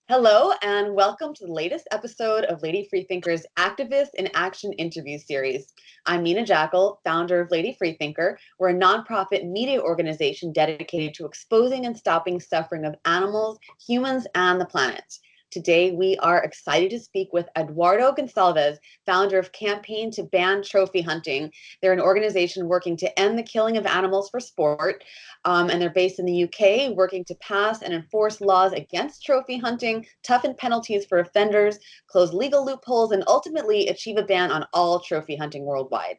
Hello, and welcome to the latest episode of Lady Freethinker's Activist in Action interview series. I'm Nina Jackel, founder of Lady Freethinker. We're a nonprofit media organization dedicated to exposing and stopping suffering of animals, humans, and the planet. Today, we are excited to speak with Eduardo Goncalves, founder of Campaign to Ban Trophy Hunting. They're an organization working to end the killing of animals for sport, and they're based in the UK, working to pass and enforce laws against trophy hunting, toughen penalties for offenders, close legal loopholes, and ultimately achieve a ban on all trophy hunting worldwide.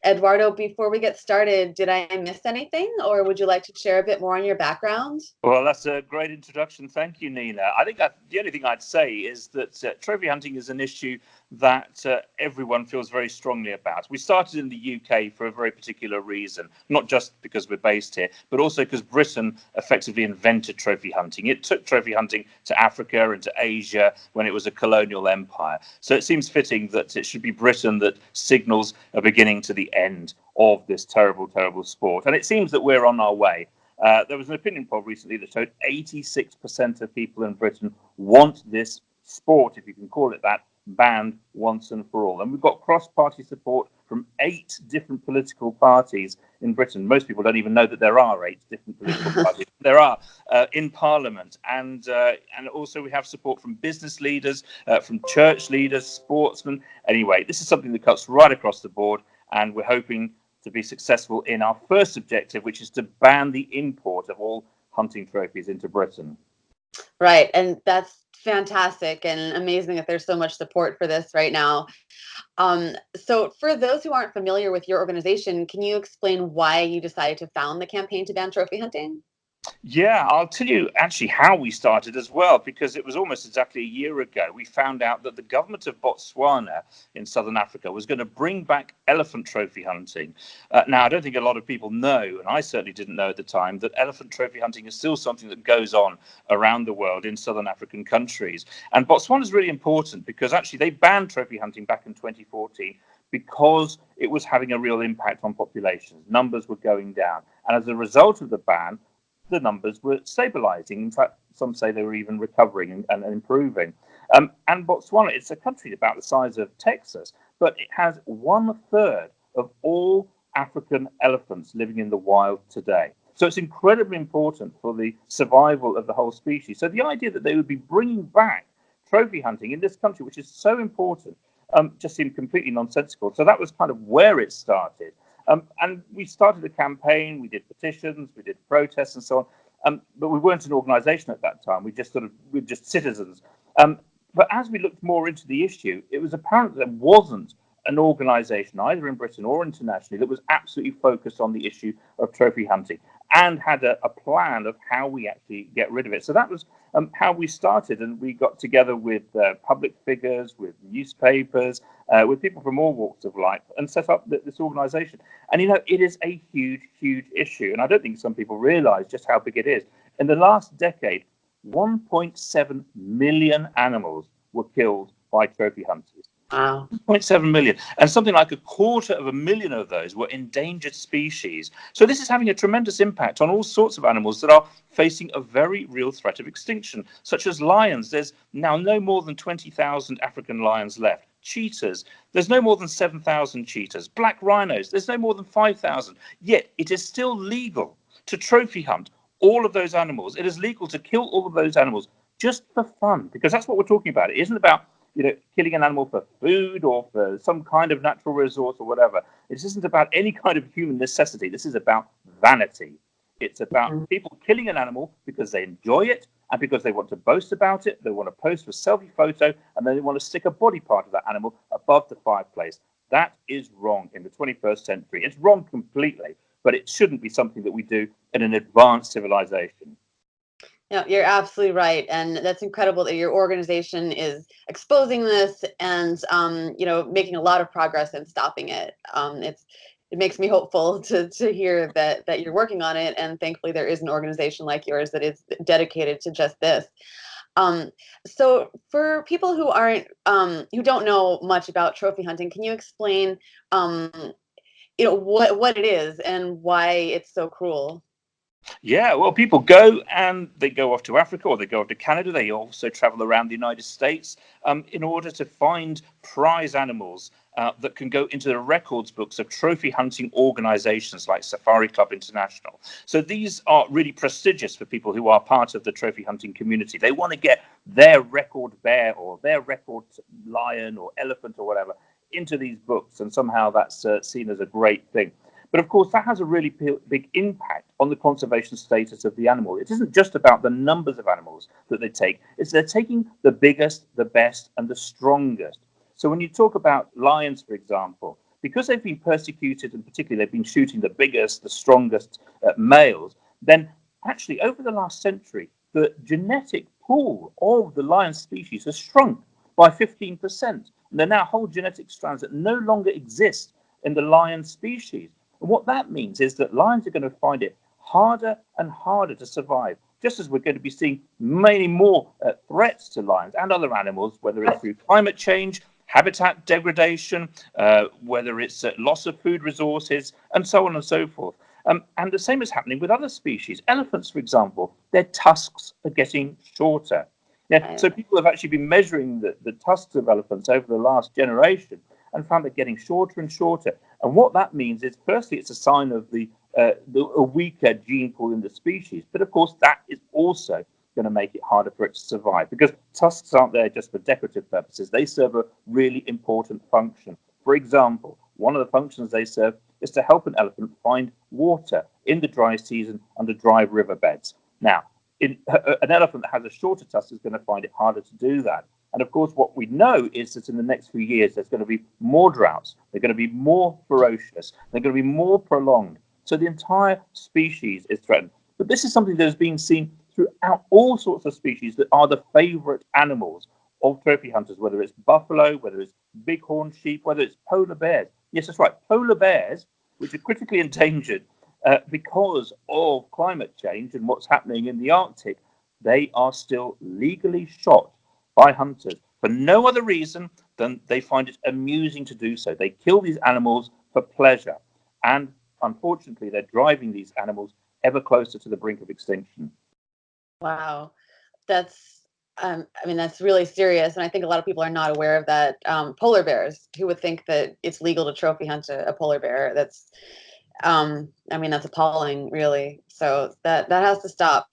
Eduardo, before we get started, did I miss anything, or would you like to share a bit more on your background? Well, that's a great introduction. Thank you, Nina. I think the only thing I'd say is that trophy hunting is an issue that everyone feels very strongly about. We started in the UK for a very particular reason, not just because we're based here, but also because Britain effectively invented trophy hunting. It took trophy hunting to Africa and to Asia when it was a colonial empire. So it seems fitting that it should be Britain that signals a beginning to the end of this terrible, terrible sport. And it seems that we're on our way. There was an opinion poll recently that showed 86% of people in Britain want this sport, if you can call it that, banned once and for all. And we've got cross-party support from 8 different political parties in Britain. Most people don't even know that there are 8 different political parties. There are in Parliament, and also we have support from business leaders, from church leaders, sportsmen. Anyway, this is something that cuts right across the board, and we're hoping to be successful in our first objective, which is to ban the import of all hunting trophies into Britain. Right, and that's fantastic and amazing that there's so much support for this right now. So, for those who aren't familiar with your organization, can you explain why you decided to found the campaign to ban trophy hunting? Yeah, I'll tell you actually how we started as well, because it was almost exactly a year ago. We found out that the government of Botswana in southern Africa was going to bring back elephant trophy hunting. Now, I don't think a lot of people know, and I certainly didn't know at the time, that elephant trophy hunting is still something that goes on around the world in southern African countries. And Botswana is really important because actually they banned trophy hunting back in 2014 because it was having a real impact on populations. Numbers were going down. And as a result of the ban, the numbers were stabilizing. In fact, some say they were even recovering and improving. And Botswana, it's a country about the size of Texas, but it has 1/3 of all African elephants living in the wild today. So it's incredibly important for the survival of the whole species. So the idea that they would be bringing back trophy hunting in this country, which is so important, just seemed completely nonsensical. So that was kind of where it started. And we started a campaign, we did petitions, we did protests and so on. But we weren't an organization at that time. We were just citizens. But as we looked more into the issue, it was apparent that there wasn't an organization, either in Britain or internationally, that was absolutely focused on the issue of trophy hunting and had a plan of how we actually get rid of it. So that was how we started, and we got together with public figures, with newspapers, with people from all walks of life, and set up this organization. And it is a huge, huge issue, and I don't think some people realize just how big it is. In the last decade, 1.7 million animals were killed by trophy hunters. Wow. 1.7 million, and something like 250,000 of those were endangered species. So this is having a tremendous impact on all sorts of animals that are facing a very real threat of extinction, such as lions. There's now no more than 20,000 African lions left. Cheetahs, there's no more than 7,000 cheetahs. Black rhinos, there's no more than 5,000. Yet it is still legal to trophy hunt all of those animals. It is legal to kill all of those animals just for fun, because that's what we're talking about. It isn't about killing an animal for food or for some kind of natural resource or whatever. This isn't about any kind of human necessity. This is about vanity. It's about people killing an animal because they enjoy it and because they want to boast about it. They want to post a selfie photo, and then they want to stick a body part of that animal above the fireplace. That is wrong in the 21st century. It's wrong completely, but it shouldn't be something that we do in an advanced civilization. No, you're absolutely right, and that's incredible that your organization is exposing this and making a lot of progress in stopping it. It makes me hopeful to hear that you're working on it, and thankfully there is an organization like yours that is dedicated to just this. Um, so for people who don't know much about trophy hunting, can you explain what it is and why it's so cruel? Yeah, well, people go and they go off to Africa or they go off to Canada. They also travel around the United States in order to find prize animals that can go into the records books of trophy hunting organizations like Safari Club International. So these are really prestigious for people who are part of the trophy hunting community. They want to get their record bear or their record lion or elephant or whatever into these books, and somehow that's seen as a great thing. But of course, that has a really big impact on the conservation status of the animal. It isn't just about the numbers of animals that they take, it's they're taking the biggest, the best, and the strongest. So when you talk about lions, for example, because they've been persecuted and particularly they've been shooting the biggest, the strongest males, then actually over the last century, the genetic pool of the lion species has shrunk by 15%. And there are now whole genetic strands that no longer exist in the lion species. And what that means is that lions are going to find it harder and harder to survive, just as we're going to be seeing many more threats to lions and other animals, whether it's through climate change, habitat degradation, whether it's loss of food resources, and so on and so forth. And the same is happening with other species. Elephants, for example, their tusks are getting shorter. Yeah, so people have actually been measuring the tusks of elephants over the last generation and found it getting shorter and shorter. And what that means is, firstly, it's a sign of a weaker gene pool in the species. But of course, that is also going to make it harder for it to survive, because tusks aren't there just for decorative purposes. They serve a really important function. For example, one of the functions they serve is to help an elephant find water in the dry season under dry riverbeds. Now, an elephant that has a shorter tusk is going to find it harder to do that. And of course, what we know is that in the next few years, there's going to be more droughts. They're going to be more ferocious. They're going to be more prolonged. So the entire species is threatened. But this is something that has been seen throughout all sorts of species that are the favorite animals of trophy hunters, whether it's buffalo, whether it's bighorn sheep, whether it's polar bears. Yes, that's right. Polar bears, which are critically endangered because of climate change and what's happening in the Arctic, they are still legally shot by hunters for no other reason than they find it amusing to do so. They kill these animals for pleasure. And unfortunately, they're driving these animals ever closer to the brink of extinction. Wow. That's, I mean, that's really serious. And I think a lot of people are not aware of that. Polar bears, who would think that it's legal to trophy hunt a polar bear? That's, I mean, that's appalling, really. So that has to stop.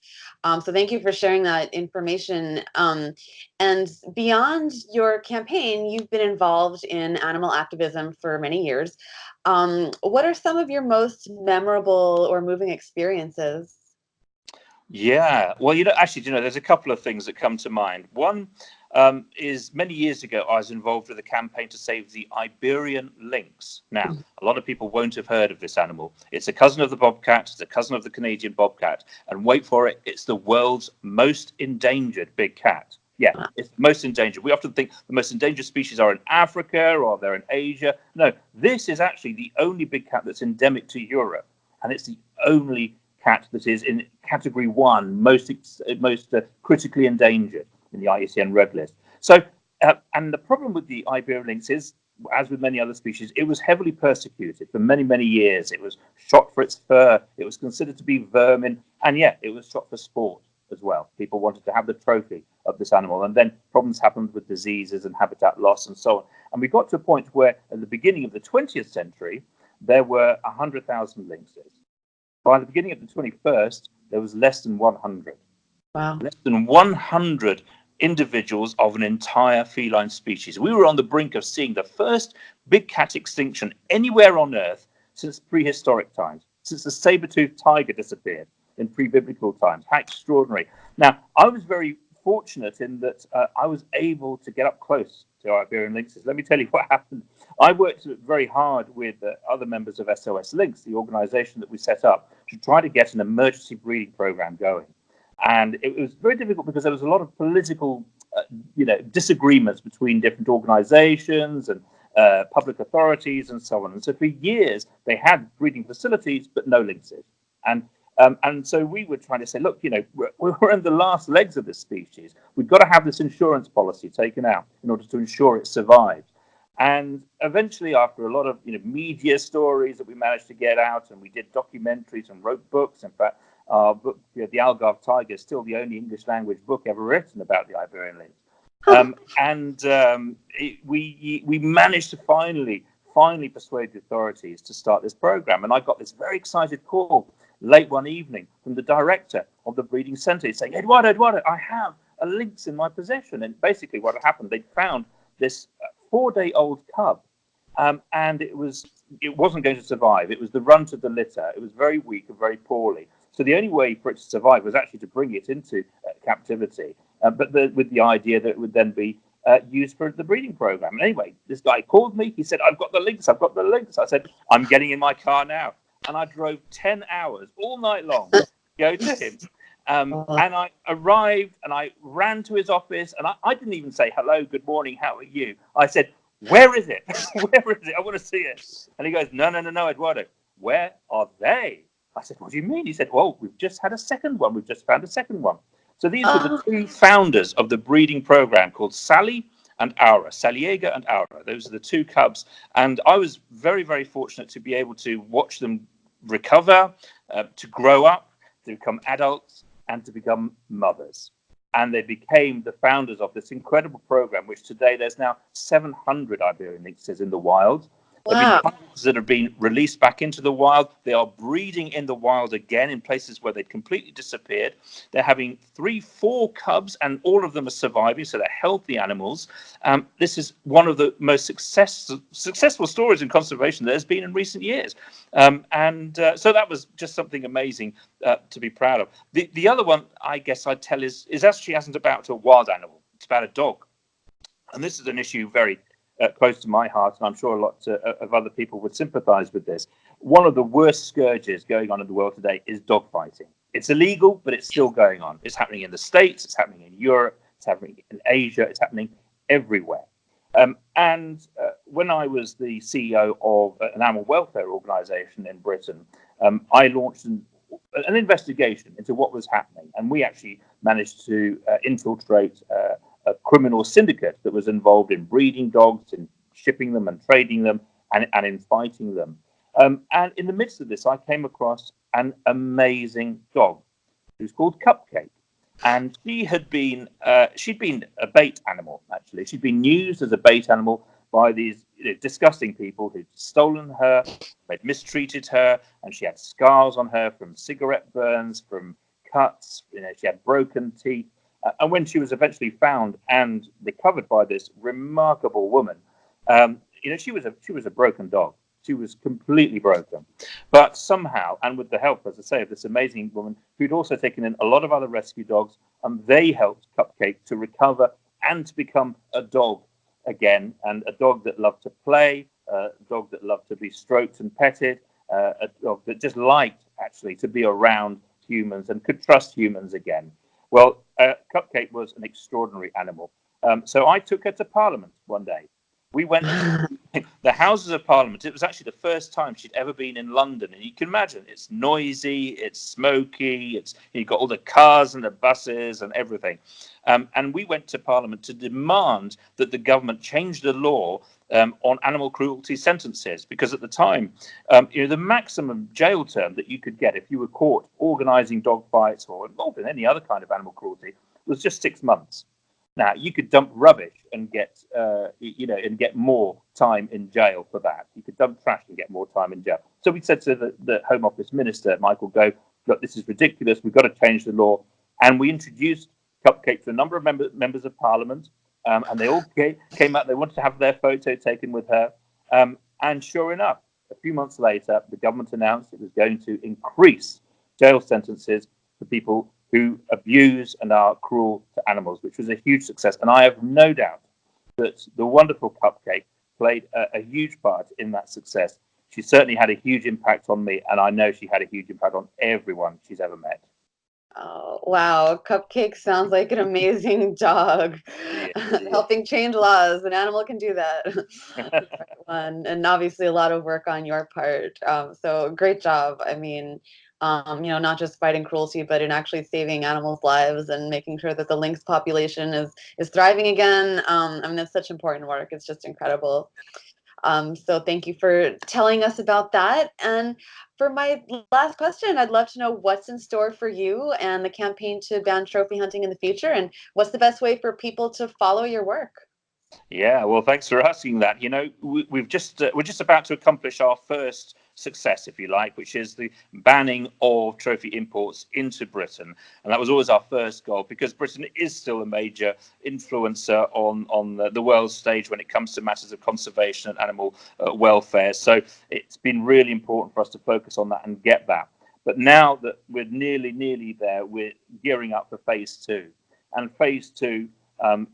So thank you for sharing that information. And beyond your campaign, you've been involved in animal activism for many years. What are some of your most memorable or moving experiences? Yeah, well, actually, there's a couple of things that come to mind. One is many years ago, I was involved with a campaign to save the Iberian lynx. Now, a lot of people won't have heard of this animal. It's a cousin of the bobcat, it's a cousin of the Canadian bobcat, and wait for it, it's the world's most endangered big cat. Yeah, it's the most endangered. We often think the most endangered species are in Africa or they're in Asia. No, this is actually the only big cat that's endemic to Europe, and it's the only cat that is in category 1, most critically endangered in the IUCN Red List. So, and the problem with the Iberian lynx is, as with many other species, it was heavily persecuted for many, many years. It was shot for its fur. It was considered to be vermin, and yet it was shot for sport as well. People wanted to have the trophy of this animal, and then problems happened with diseases and habitat loss and so on. And we got to a point where, at the beginning of the 20th century, there were 100,000 lynxes. By the beginning of the 21st, there was less than 100. Wow. Less than 100 individuals of an entire feline species. We were on the brink of seeing the first big cat extinction anywhere on Earth since prehistoric times, since the saber-toothed tiger disappeared in pre-biblical times. How extraordinary. Now, I was very fortunate in that I was able to get up close to Iberian lynxes. Let me tell you what happened. I worked very hard with other members of SOS Lynx, the organization that we set up, to try to get an emergency breeding program going. And it was very difficult because there was a lot of political, disagreements between different organizations and public authorities and so on. And so for years, they had breeding facilities, but no lynxes. And so we were trying to say, look, we're in the last legs of this species. We've got to have this insurance policy taken out in order to ensure it survives. And eventually, after a lot of media stories that we managed to get out, and we did documentaries and wrote books, in fact, book, The Algarve Tiger, is still the only English language book ever written about the Iberian lynx. We managed to finally persuade the authorities to start this program. And I got this very excited call late one evening from the director of the breeding centre saying, Eduardo, I have a lynx in my possession. And basically what happened, they'd found this 4-day-old cub, and it wasn't going to survive. It was the runt of the litter. It was very weak and very poorly. So the only way for it to survive was actually to bring it into captivity, but with the idea that it would then be used for the breeding program. And anyway, this guy called me. He said, I've got the lynx. I said, I'm getting in my car now. And I drove 10 hours all night long to go to him. And I arrived and I ran to his office, and I didn't even say, hello, good morning, how are you? I said, where is it? Where is it? I want to see it. And he goes, no, Eduardo, where are they? I said, what do you mean? He said, well, we've just had a second one. We've just found a second one. So these were the two founders of the breeding program called Sally and Aura, Saliega and Aura. Those are the two cubs. And I was very, very fortunate to be able to watch them recover, to grow up, to become adults, and to become mothers. And they became the founders of this incredible program, which today there's now 700 Iberian lynxes in the wild. There have been hundreds that have been released back into the wild. They are breeding in the wild again in places where they'd completely disappeared. They're having 3-4 cubs, and all of them are surviving, so they're healthy animals. This is one of the most successful stories in conservation there's been in recent years. So that was just something amazing to be proud of. The other one, I guess I'd tell, is actually isn't about a wild animal. It's about a dog. And this is an issue very close to my heart, and I'm sure a lot of other people would sympathize with this. One of the worst scourges going on in the world today is dogfighting. It's illegal, but it's still going on. It's happening in the States, it's happening in Europe, it's happening in Asia, it's happening everywhere. When I was the CEO of an animal welfare organization in Britain, I launched an investigation into what was happening, and we actually managed to infiltrate a criminal syndicate that was involved in breeding dogs, in shipping them and trading them, and in fighting them. And in the midst of this, I came across an amazing dog who's called Cupcake. And she'd been a bait animal, actually. She'd been used as a bait animal by these disgusting people who'd stolen her, they'd mistreated her, and she had scars on her from cigarette burns, from cuts. She had broken teeth. And when she was eventually found and recovered by this remarkable woman, she was a broken dog. She was completely broken. But somehow, and with the help, as I say, of this amazing woman who'd also taken in a lot of other rescue dogs, they helped Cupcake to recover and to become a dog again, and a dog that loved to play, a dog that loved to be stroked and petted, a dog that just liked, actually, to be around humans and could trust humans again. Well, Cupcake was an extraordinary animal. So I took her to Parliament one day. We went to the Houses of Parliament. It was actually the first time she'd ever been in London. And you can imagine, it's noisy, it's smoky, you've got all the cars and the buses and everything. And we went to Parliament to demand that the government change the law on animal cruelty sentences, because at the time, the maximum jail term that you could get if you were caught organising dog fights or involved in any other kind of animal cruelty was just 6 months. Now, you could dump rubbish and get more time in jail for that. You could dump trash and get more time in jail. So we said to the Home Office Minister, Michael Gove, look, this is ridiculous. We've got to change the law. And we introduced Cupcake to a number of members of Parliament, and they all came out. They wanted to have their photo taken with her. And sure enough, a few months later, the government announced it was going to increase jail sentences for people who abuse and are cruel to animals, which was a huge success. And I have no doubt that the wonderful Cupcake played a huge part in that success. She certainly had a huge impact on me, and I know she had a huge impact on everyone she's ever met. Oh, wow. Cupcake sounds like an amazing dog. Helping change laws. An animal can do that. And obviously a lot of work on your part. So great job. I mean, not just fighting cruelty, but in actually saving animals' lives and making sure that the lynx population is thriving again. I mean, that's such important work. It's just incredible. So thank you for telling us about that. And for my last question, I'd love to know what's in store for you and the campaign to ban trophy hunting in the future, and what's the best way for people to follow your work? Yeah, well, thanks for asking that. We're just about to accomplish our first success, if you like, which is the banning of trophy imports into Britain, and that was always our first goal because Britain is still a major influencer on the world stage when it comes to matters of conservation and animal welfare. So it's been really important for us to focus on that and get that. But now that we're nearly there, we're gearing up for phase two, and phase two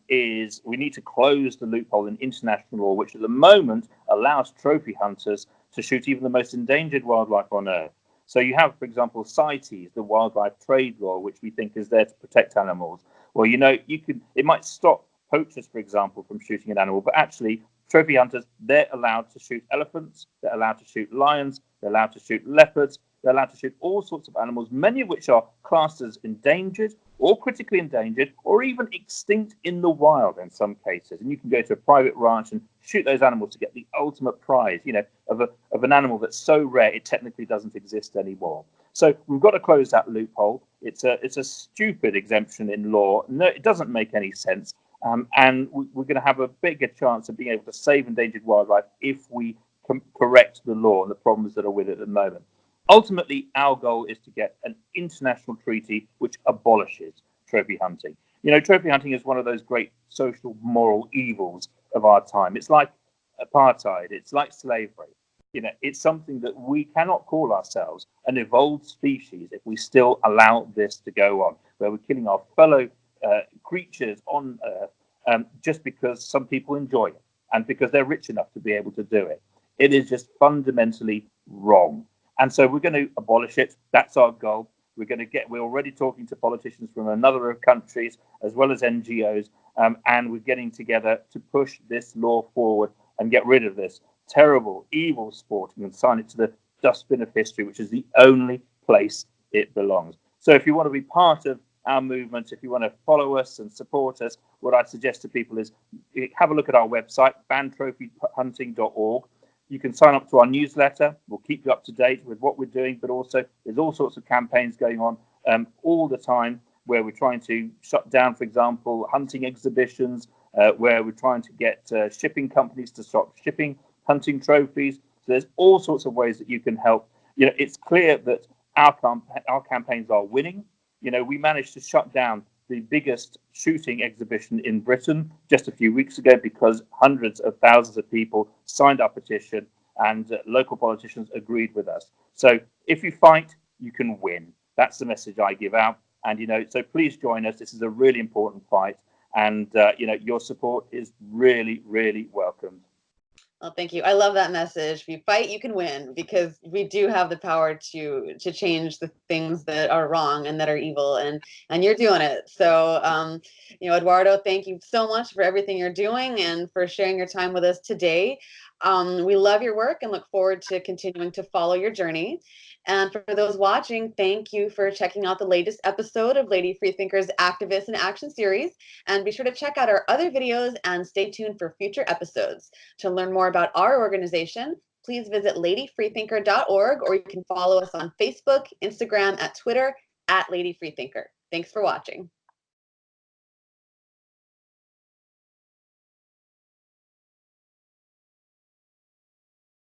is we need to close the loophole in international law, which at the moment allows trophy hunters to shoot even the most endangered wildlife on Earth. So you have, for example, CITES, the wildlife trade law, which we think is there to protect animals. Well, it might stop poachers, for example, from shooting an animal, but actually trophy hunters, they're allowed to shoot elephants, they're allowed to shoot lions, they're allowed to shoot leopards, they're allowed to shoot all sorts of animals, many of which are classed as endangered or critically endangered or even extinct in the wild in some cases. And you can go to a private ranch and shoot those animals to get the ultimate prize, of an animal that's so rare it technically doesn't exist anymore. So we've got to close that loophole. It's a stupid exemption in law. No, it doesn't make any sense. And we're going to have a bigger chance of being able to save endangered wildlife if we correct the law and the problems that are with it at the moment. Ultimately, our goal is to get an international treaty which abolishes trophy hunting. Trophy hunting is one of those great social moral evils of our time. It's like apartheid. It's like slavery. It's something that we cannot call ourselves an evolved species if we still allow this to go on, where we're killing our fellow creatures on Earth just because some people enjoy it and because they're rich enough to be able to do it. It is just fundamentally wrong. And so we're going to abolish it. That's our goal. We're already talking to politicians from a number of countries, as well as NGOs, and we're getting together to push this law forward and get rid of this terrible, evil sport and assign it to the dustbin of history, which is the only place it belongs. So if you want to be part of our movement, if you want to follow us and support us, what I suggest to people is have a look at our website, bantrophyhunting.org. You can sign up to our newsletter. We'll keep you up to date with what we're doing, but also there's all sorts of campaigns going on all the time where we're trying to shut down, for example, hunting exhibitions, where we're trying to get shipping companies to stop shipping hunting trophies. So there's all sorts of ways that you can help. It's clear that our campaigns are winning. We managed to shut down the biggest shooting exhibition in Britain just a few weeks ago because hundreds of thousands of people signed our petition and local politicians agreed with us. So if you fight, you can win. That's the message I give out. And, so please join us. This is a really important fight. And, your support is really, really welcomed. Well, thank you. I love that message. If you fight, you can win, because we do have the power to change the things that are wrong and that are evil, and you're doing it. So, Eduardo, thank you so much for everything you're doing and for sharing your time with us today. We love your work and look forward to continuing to follow your journey. And for those watching, thank you for checking out the latest episode of Lady Freethinker's Activist in Action series. And be sure to check out our other videos and stay tuned for future episodes. To learn more about our organization, please visit ladyfreethinker.org, or you can follow us on Facebook, Instagram, at Twitter, @LadyFreethinker. Thanks for watching.